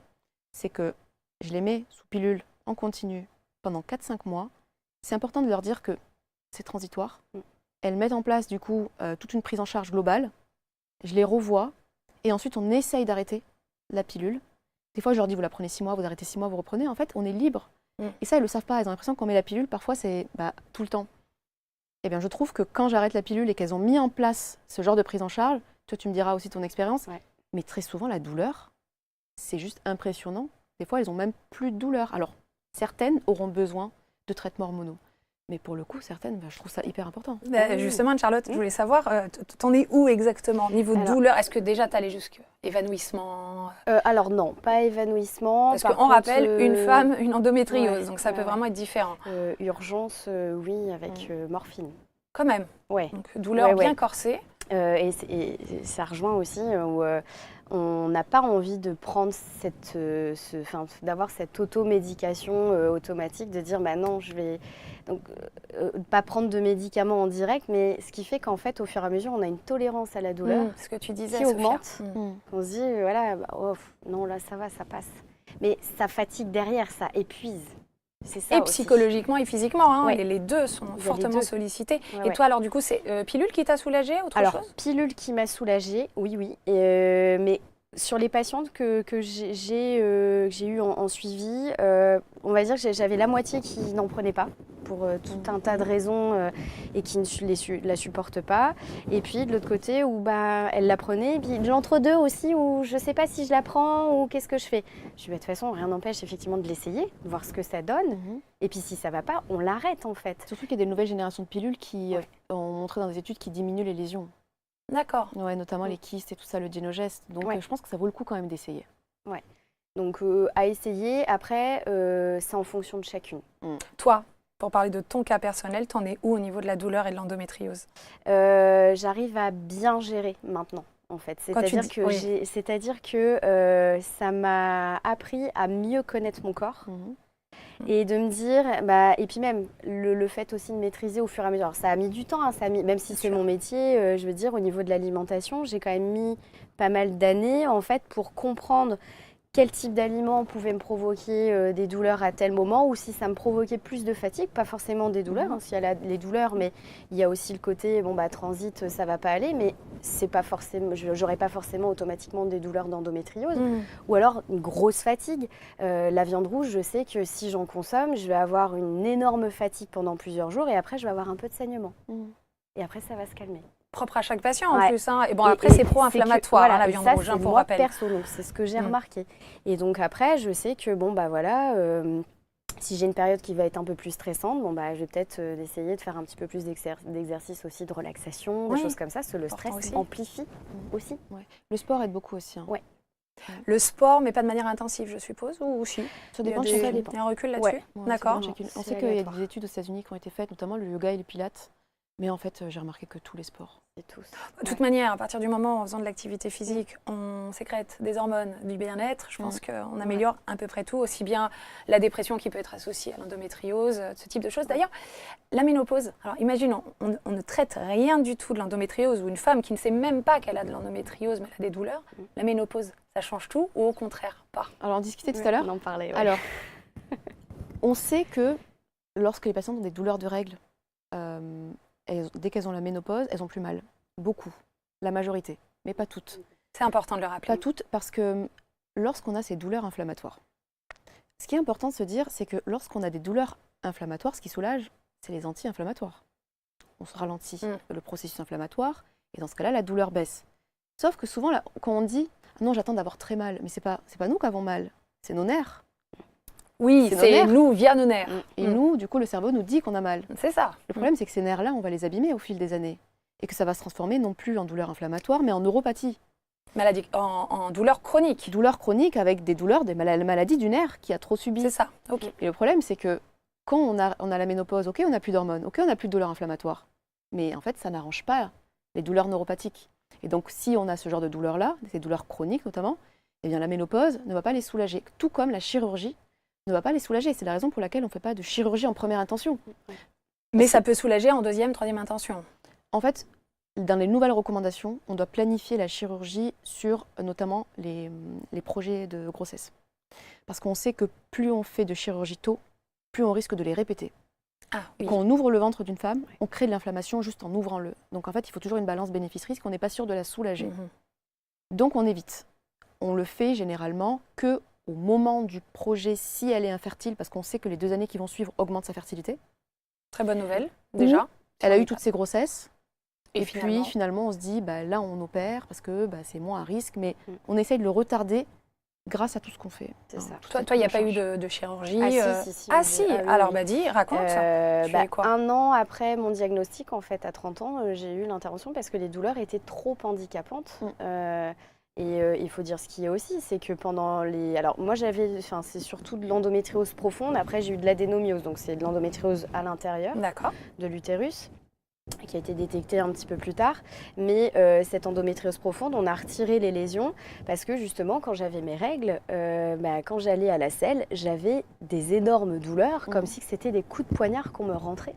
c'est que je les mets sous pilule en continu pendant 4-5 mois. C'est important de leur dire que c'est transitoire. Elles mettent en place, du coup, toute une prise en charge globale. Je les revois. Et ensuite, on essaye d'arrêter la pilule. Des fois, je leur dis, vous la prenez 6 mois, vous arrêtez 6 mois, vous reprenez. En fait, on est libre. Et ça, elles ne le savent pas. Elles ont l'impression qu'on met la pilule, parfois, c'est tout le temps. Eh bien, je trouve que quand j'arrête la pilule et qu'elles ont mis en place ce genre de prise en charge, toi, tu me diras aussi ton expérience, mais très souvent, la douleur, c'est juste impressionnant. Des fois, elles n'ont même plus de douleur. Alors, certaines auront besoin de traitements hormonaux. Mais pour le coup, certaines, je trouve ça hyper important. Justement, Charlotte, je voulais savoir, t'en es où exactement, niveau douleur? Est-ce que déjà tu allais jusqu'à évanouissement? Alors non, pas évanouissement. Parce qu'on rappelle, une femme, une endométriose, donc ça peut vraiment être différent. Urgence, oui, avec morphine. Quand même. Ouais. Donc douleur bien corsée. Et ça rejoint aussi où on n'a pas envie de prendre d'avoir cette automédication automatique, de dire bah non, je vais donc pas prendre de médicaments en direct, mais ce qui fait qu'en fait, au fur et à mesure, on a une tolérance à la douleur ce que tu disais, qui augmente. On se dit voilà, non là ça va, ça passe. Mais ça fatigue derrière, ça épuise. Et psychologiquement et physiquement, les deux sont fortement sollicités. Et toi, alors du coup, c'est pilule qui t'a soulagée, autre chose? Pilule qui m'a soulagée, oui. Mais sur les patientes que j'ai eues en suivi, on va dire que j'avais la moitié qui n'en prenaient pas pour tout un tas de raisons et qui ne la supportent pas. Et puis de l'autre côté où elle la prenait. Et puis de l'entre-deux aussi où je ne sais pas si je la prends ou qu'est-ce que je fais. Je dis de toute façon, rien n'empêche effectivement de l'essayer, de voir ce que ça donne. Et puis si ça ne va pas, on l'arrête en fait. Surtout qu'il y a des nouvelles générations de pilules qui ont montré dans des études qui diminuent les lésions. D'accord. Ouais, notamment les kystes et tout ça, le Genogest. Donc je pense que ça vaut le coup quand même d'essayer. Ouais. Donc à essayer, après, c'est en fonction de chacune. Toi, pour parler de ton cas personnel, t'en es où au niveau de la douleur et de l'endométriose? J'arrive à bien gérer maintenant, en fait. C'est-à-dire que ça m'a appris à mieux connaître mon corps. Et de me dire, et puis même le fait aussi de maîtriser au fur et à mesure. Alors, ça a mis du temps, hein, même si c'est mon métier, je veux dire, au niveau de l'alimentation, j'ai quand même mis pas mal d'années en fait pour comprendre quel type d'aliment pouvait me provoquer des douleurs à tel moment, ou si ça me provoquait plus de fatigue, pas forcément des douleurs, hein, s'il y a les douleurs, mais il y a aussi le côté, transit, ça va pas aller, mais c'est pas forcément, j'aurais pas forcément automatiquement des douleurs d'endométriose, ou alors une grosse fatigue. La viande rouge, je sais que si j'en consomme, je vais avoir une énorme fatigue pendant plusieurs jours, et après je vais avoir un peu de saignement. Et après ça va se calmer. Propre à chaque patient en plus. Hein. Et bon, après, c'est pro-inflammatoire, la viande rouge, pour rappel. Perso, donc c'est ce que j'ai remarqué. Et donc après, je sais que, si j'ai une période qui va être un peu plus stressante, je vais peut-être essayer de faire un petit peu plus d'exercices aussi, de relaxation, des choses comme ça, parce que le stress amplifie aussi. Ouais. Le sport aide beaucoup aussi. Hein. Ouais. Le sport, mais pas de manière intensive, je suppose, ou si? Ça dépend. Il y a un recul là-dessus? D'accord. On sait qu'il y a des études aux États-Unis qui ont été faites, notamment le yoga et le pilates. Mais en fait, j'ai remarqué que tous les sports. De toute manière, à partir du moment où, en faisant de l'activité physique, on sécrète des hormones du bien-être, je pense qu'on améliore à peu près tout, aussi bien la dépression qui peut être associée à l'endométriose, ce type de choses. D'ailleurs, la ménopause, alors imaginons, on ne traite rien du tout de l'endométriose, ou une femme qui ne sait même pas qu'elle a de l'endométriose, mais elle a des douleurs, la ménopause, ça change tout, ou au contraire, pas? Alors, on discutait tout à l'heure. On en parlait. Alors, on sait que lorsque les patientes ont des douleurs de règles, dès qu'elles ont la ménopause, elles ont plus mal. Beaucoup. La majorité. Mais pas toutes. C'est important de le rappeler. Pas toutes, parce que lorsqu'on a ces douleurs inflammatoires, ce qui est important de se dire, c'est que lorsqu'on a des douleurs inflammatoires, ce qui soulage, c'est les anti-inflammatoires. On se ralentit le processus inflammatoire, et dans ce cas-là, la douleur baisse. Sauf que souvent, là, quand on dit « non, j'attends d'avoir très mal », mais c'est pas nous qui avons mal, c'est nos nerfs. Oui, c'est nous via nos nerfs. Et nous, du coup, le cerveau nous dit qu'on a mal. C'est ça. Le problème, c'est que ces nerfs-là, on va les abîmer au fil des années. Et que ça va se transformer non plus en douleur inflammatoire, mais en neuropathie. Maladie, en douleur chronique. Douleur chronique avec des douleurs, des maladies du nerf qui a trop subi. C'est ça. Ok. Et le problème, c'est que quand on a la ménopause, ok, on n'a plus d'hormones, ok, on n'a plus de douleurs inflammatoires. Mais en fait, ça n'arrange pas les douleurs neuropathiques. Et donc, si on a ce genre de douleurs-là, ces douleurs chroniques notamment, eh bien, la ménopause ne va pas les soulager. Tout comme la chirurgie ne va pas les soulager. C'est la raison pour laquelle on ne fait pas de chirurgie en première intention. Mais ça peut soulager en deuxième, troisième intention. En fait, dans les nouvelles recommandations, on doit planifier la chirurgie sur notamment les projets de grossesse. Parce qu'on sait que plus on fait de chirurgie tôt, plus on risque de les répéter. Ah, oui. Quand on ouvre le ventre d'une femme, on crée de l'inflammation juste en ouvrant-le. Donc en fait, il faut toujours une balance bénéfice-risque, on n'est pas sûr de la soulager. Donc on évite. On le fait généralement que au moment du projet, si elle est infertile, parce qu'on sait que les 2 années qui vont suivre augmentent sa fertilité. Très bonne nouvelle, déjà. Elle a eu toutes ses grossesses. Et finalement... puis, finalement, on se dit, là, on opère parce que c'est moins à risque, mais on essaye de le retarder grâce à tout ce qu'on fait. C'est ça. Toi, il n'y a pas eu de chirurgie? Si. Alors, dis, raconte. Un an après mon diagnostic, en fait, à 30 ans, j'ai eu l'intervention parce que les douleurs étaient trop handicapantes. Et il faut dire ce qui est aussi, c'est que pendant les... Alors moi c'est surtout de l'endométriose profonde, après j'ai eu de l'adénomiose, donc c'est de l'endométriose à l'intérieur de l'utérus, qui a été détectée un petit peu plus tard. Mais cette endométriose profonde, on a retiré les lésions parce que justement quand j'avais mes règles, quand j'allais à la selle, j'avais des énormes douleurs, comme si c'était des coups de poignard qu'on me rentrait.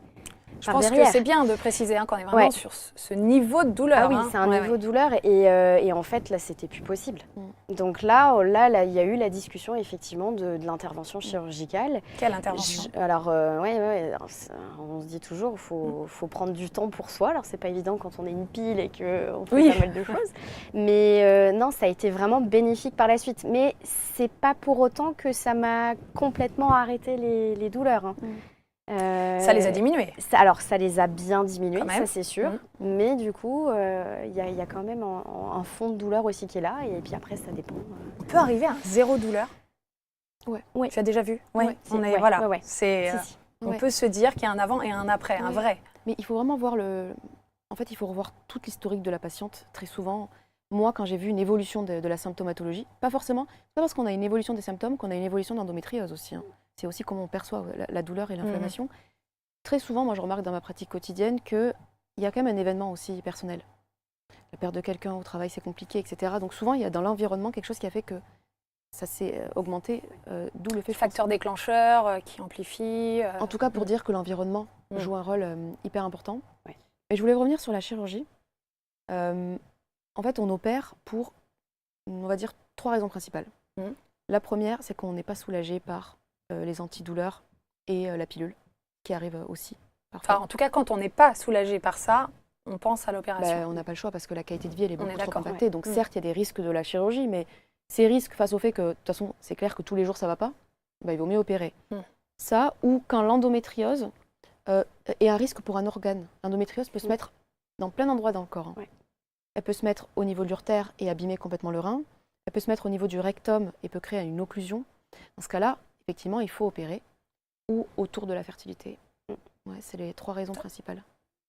Je pense que c'est bien de préciser qu'on est vraiment sur ce niveau de douleur. Ah oui, c'est un niveau de douleur et en fait, là, c'était plus possible. Donc là, il y a eu la discussion, effectivement, de l'intervention chirurgicale. Quelle intervention? Alors, on se dit toujours, il faut prendre du temps pour soi. Alors, c'est pas évident quand on est une pile et qu'on fait pas mal de choses. Mais non, ça a été vraiment bénéfique par la suite. Mais c'est pas pour autant que ça m'a complètement arrêté les douleurs. Ça les a diminués. Ça les a bien diminués, ça c'est sûr. Mais du coup, il y a quand même un fond de douleur aussi qui est là. Et puis après, ça dépend. On peut arriver à 0 douleur? Oui. Tu as déjà vu? On peut se dire qu'il y a un avant et un après, un vrai. Mais il faut vraiment voir En fait, il faut revoir toute l'historique de la patiente. Très souvent, moi, quand j'ai vu une évolution de la symptomatologie, pas forcément, c'est pas parce qu'on a une évolution des symptômes qu'on a une évolution d'endométriose aussi. Hein. C'est aussi comment on perçoit la douleur et l'inflammation. Très souvent, moi, je remarque dans ma pratique quotidienne qu'il y a quand même un événement aussi personnel. La perte de quelqu'un au travail, c'est compliqué, etc. Donc souvent, il y a dans l'environnement quelque chose qui a fait que ça s'est augmenté, d'où le fait... Facteur déclencheur qui amplifie. En tout cas, pour dire que l'environnement joue un rôle hyper important. Ouais. Et je voulais revenir sur la chirurgie. En fait, on opère pour, on va dire, 3 raisons principales. La première, c'est qu'on n'est pas soulagé par les antidouleurs et la pilule, qui arrive aussi parfois. Enfin, en tout cas, quand on n'est pas soulagé par ça, on pense à l'opération. On n'a pas le choix parce que la qualité de vie, elle est beaucoup trop impactée. ouais. Donc certes, il y a des risques de la chirurgie, mais ces risques face au fait que, de toute façon, c'est clair que tous les jours, ça ne va pas, il vaut mieux opérer. Ça, ou quand l'endométriose est un risque pour un organe. L'endométriose peut se mettre dans plein d'endroits dans le corps. Hein. Ouais. Elle peut se mettre au niveau de l'urtère et abîmer complètement le rein. Elle peut se mettre au niveau du rectum et peut créer une occlusion. Dans ce cas-là, effectivement, il faut opérer. Ou autour de la fertilité. Ouais, c'est les 3 raisons principales.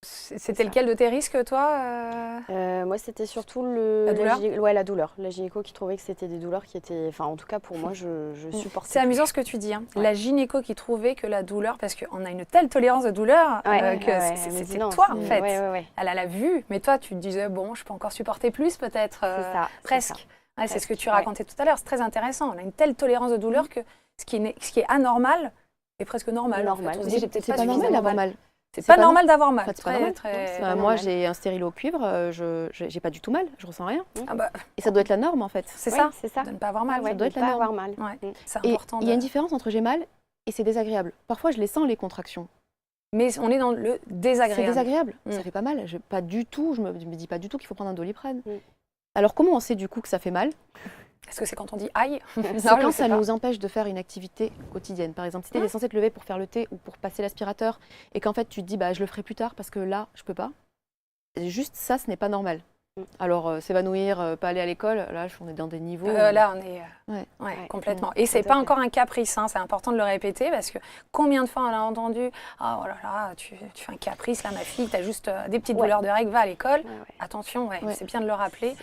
C'était lequel de tes risques, toi Moi, c'était surtout La douleur la douleur. La gynéco qui trouvait que c'était des douleurs qui étaient... Enfin, en tout cas, pour moi, je supportais. C'est amusant ce que tu dis. Hein. Ouais. La gynéco qui trouvait que la douleur, parce qu'on a une telle tolérance de douleur que c'était toi, en fait. Elle a la vue, mais toi, tu te disais, bon, je peux encore supporter plus, peut-être, presque. C'est ce que tu racontais tout à l'heure. C'est très intéressant. On a une telle tolérance de douleur que ce qui est anormal est presque normal. En fait. On se dit, j'ai peut-être pas normal d'avoir mal. C'est pas normal d'avoir mal. Moi, j'ai un stérilet au cuivre, j'ai pas du tout mal, je ressens rien. Et ça doit être la norme, en fait. C'est ça, de ne pas avoir mal. Ça doit être la norme. Avoir mal. C'est important. Il y a une différence entre j'ai mal et c'est désagréable. Parfois, je les sens, les contractions. Mais on est dans le désagréable. C'est désagréable, ça fait pas mal. Pas du tout, je me dis pas du tout qu'il faut prendre un Doliprane. Alors, comment on sait du coup que ça fait mal ? Est-ce que c'est quand on dit aïe? C'est quand ça nous empêche de faire une activité quotidienne. Par exemple, si tu es censé te lever pour faire le thé ou pour passer l'aspirateur et qu'en fait tu te dis je le ferai plus tard parce que là je peux pas. Juste ça, ce n'est pas normal. Alors s'évanouir, pas aller à l'école, là on est dans des niveaux. Là on est complètement. Et c'est pas encore un caprice, hein, c'est important de le répéter parce que combien de fois on a entendu oh là là, tu fais un caprice là ma fille, tu as juste des petites douleurs de règles, va à l'école. Attention, c'est bien de le rappeler.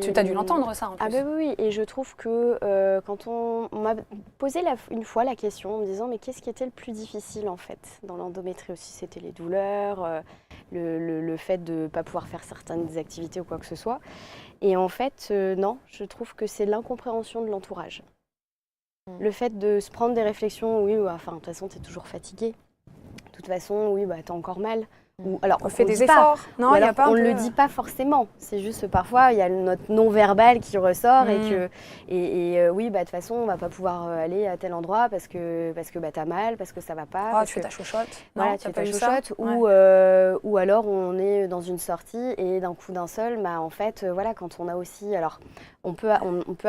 Tu as dû l'entendre ça en plus. Ah oui, et je trouve que quand on m'a posé une fois la question en me disant mais qu'est-ce qui était le plus difficile en fait dans l'endométriose, si c'était les douleurs, le fait de ne pas pouvoir faire certaines activités ou quoi que ce soit. Et en fait, non, je trouve que c'est l'incompréhension de l'entourage. Le fait de se prendre des réflexions, de toute façon, tu es toujours fatigué. De toute façon, t'as encore mal. Ou, alors, on fait des efforts. Non, y a pas on ne le dit pas forcément. C'est juste parfois, il y a notre non-verbal qui ressort et de toute façon, on ne va pas pouvoir aller à tel endroit parce que tu as mal, parce que ça ne va pas. Tu fais ta chochotte. Voilà, tu fais ta chochotte. Ou alors, on est dans une sortie et d'un coup d'un seul, en fait, quand on a aussi... Alors, on peut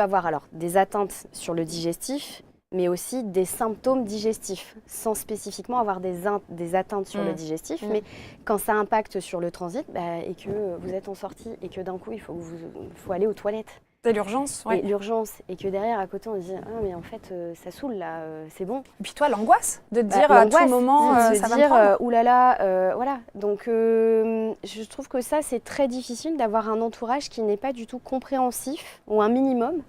avoir des atteintes sur le digestif, mais aussi des symptômes digestifs, sans spécifiquement avoir des atteintes sur le digestif. Mais quand ça impacte sur le transit et que vous êtes en sortie et que d'un coup, il faut aller aux toilettes. C'est l'urgence, Et l'urgence, et que derrière, à côté, on se dit « Ah, mais en fait, ça saoule, là, c'est bon. » Et puis toi, l'angoisse de te dire à tout moment, ça va me prendre. « Ouh là là, voilà. » Donc, je trouve que ça, c'est très difficile d'avoir un entourage qui n'est pas du tout compréhensif, ou un minimum.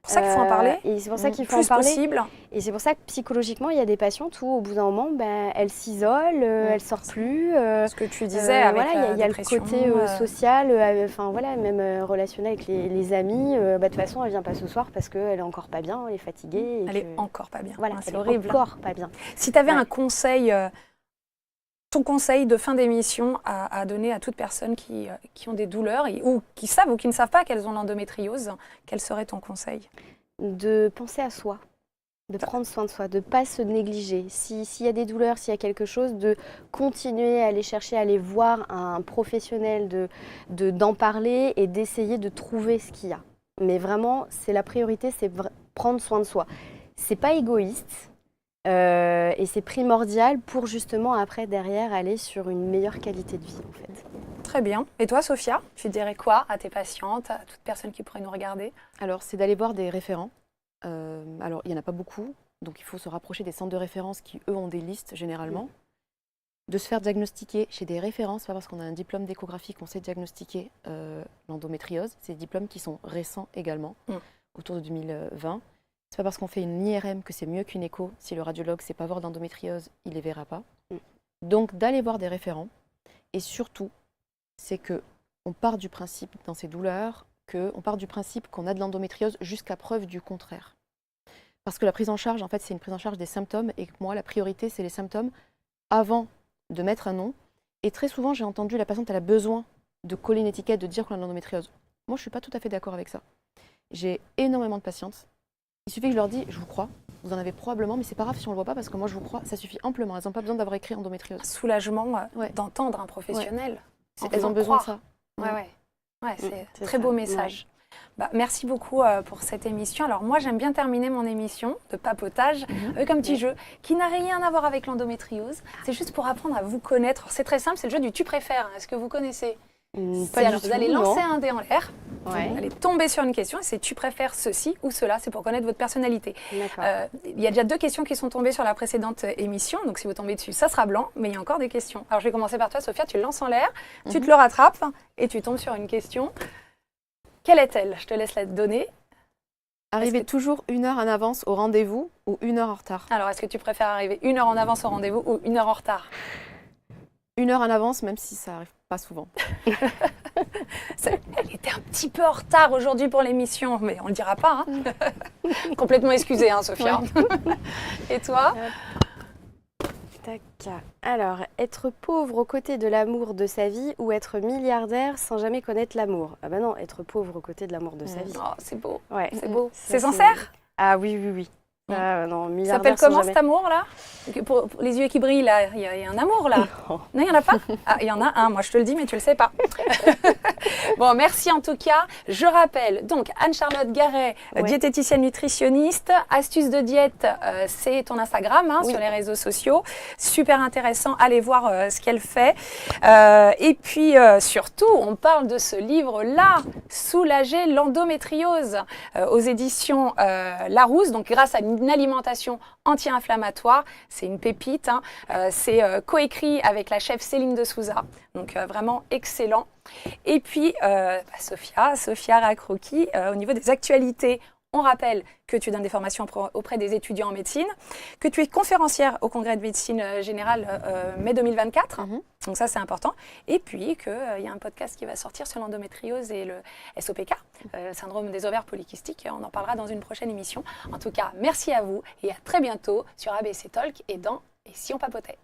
C'est pour ça qu'il faut en parler. Et c'est pour ça qu'il faut en parler. Possible. Et c'est pour ça que psychologiquement, il y a des patientes où, au bout d'un moment, elles s'isolent, elles ne sortent plus. Ce que tu disais avec il y a le côté social, même relationnel avec les amis. De toute façon, elle ne vient pas ce soir parce qu'elle est encore pas bien, elle est fatiguée. Elle est encore pas bien. Voilà, c'est horrible. Encore pas bien. Si tu avais un conseil... ton conseil de fin d'émission à donner à toute personne qui ont des douleurs ou qui savent ou qui ne savent pas qu'elles ont l'endométriose, quel serait ton conseil? De penser à soi, de prendre soin de soi, de ne pas se négliger. S'il y a des douleurs, s'il y a quelque chose, de continuer à aller chercher, à aller voir un professionnel, d'en parler et d'essayer de trouver ce qu'il y a. Mais vraiment, c'est la priorité, c'est prendre soin de soi. C'est pas égoïste. Et c'est primordial pour justement après derrière aller sur une meilleure qualité de vie en fait. Très bien. Et toi Sophia, tu dirais quoi à tes patientes, à toute personne qui pourrait nous regarder? Alors c'est d'aller voir des référents. Alors il n'y en a pas beaucoup, donc il faut se rapprocher des centres de référence qui eux ont des listes généralement. de se faire diagnostiquer chez des références. C'est pas parce qu'on a un diplôme d'échographie qu'on sait diagnostiquer l'endométriose. C'est des diplômes qui sont récents également, autour de 2020. C'est pas parce qu'on fait une IRM que c'est mieux qu'une écho. Si le radiologue ne sait pas voir d'endométriose, il ne les verra pas. Donc d'aller voir des référents. Et surtout, c'est qu'on part du principe dans ces douleurs, qu'on part du principe qu'on a de l'endométriose jusqu'à preuve du contraire. Parce que la prise en charge, en fait, c'est une prise en charge des symptômes. Et que moi, la priorité, c'est les symptômes avant de mettre un nom. Et très souvent, j'ai entendu la patiente, elle a besoin de coller une étiquette, de dire qu'on a de l'endométriose. Moi, je ne suis pas tout à fait d'accord avec ça. J'ai énormément de patientes. Il suffit que je leur dise, je vous crois, vous en avez probablement, mais c'est pas grave si on ne le voit pas, parce que moi, je vous crois, ça suffit amplement. Elles n'ont pas besoin d'avoir écrit endométriose. Soulagement d'entendre un professionnel. Elles ont besoin de ça. Ouais, c'est très beau message. Bah, merci beaucoup pour cette émission. Alors moi, j'aime bien terminer mon émission de papotage avec un petit jeu qui n'a rien à voir avec l'endométriose. C'est juste pour apprendre à vous connaître. C'est très simple, c'est le jeu du tu préfères. Est-ce que vous connaissez? Vous allez lancer un dé en l'air, vous allez tomber sur une question et c'est tu préfères ceci ou cela, c'est pour connaître votre personnalité. Il y a déjà 2 questions qui sont tombées sur la précédente émission, donc si vous tombez dessus, ça sera blanc, mais il y a encore des questions. Alors je vais commencer par toi, Sophia, tu le lances en l'air, tu te le rattrapes et tu tombes sur une question. Quelle est-elle? Je te laisse la donner. Arriver toujours 1 heure en avance au rendez-vous ou 1 heure en retard? Alors, est-ce que tu préfères arriver 1 heure en avance au rendez-vous ou 1 heure en retard? 1 heure en avance, même si ça arrive pas souvent. Elle était un petit peu en retard aujourd'hui pour l'émission, mais on ne le dira pas. Complètement excusée, Sophia. Et toi? Alors, être pauvre aux côtés de l'amour de sa vie ou être milliardaire sans jamais connaître l'amour? Ah bah non, être pauvre aux côtés de l'amour de sa vie. Oh, c'est beau. Ouais. C'est beau. C'est sincère? Ah oui. Non, ça s'appelle comment cet amour-là? Pour les yeux qui brillent, là, il y a un amour, là. Non, il n'y en a pas? Ah, il y en a un, moi je te le dis, mais tu ne le sais pas. Bon, merci en tout cas. Je rappelle, donc, Anne-Charlotte Garet, diététicienne nutritionniste. Astuces de diète, c'est ton Instagram, sur les réseaux sociaux. Super intéressant, allez voir ce qu'elle fait. Et puis, surtout, on parle de ce livre-là, Soulager l'endométriose, aux éditions Larousse, donc grâce à une alimentation anti-inflammatoire. C'est une pépite. C'est coécrit avec la chef Céline de Souza. Donc vraiment excellent. Et puis Sophia Rakroki, au niveau des actualités, on rappelle que tu donnes des formations auprès des étudiants en médecine, que tu es conférencière au congrès de médecine générale mai 2024. Donc ça, c'est important. Et puis qu'il y a un podcast qui va sortir sur l'endométriose et le SOPK, syndrome des ovaires polykystiques. On en parlera dans une prochaine émission. En tout cas, merci à vous et à très bientôt sur ABC Talk et dans Et si on papotait.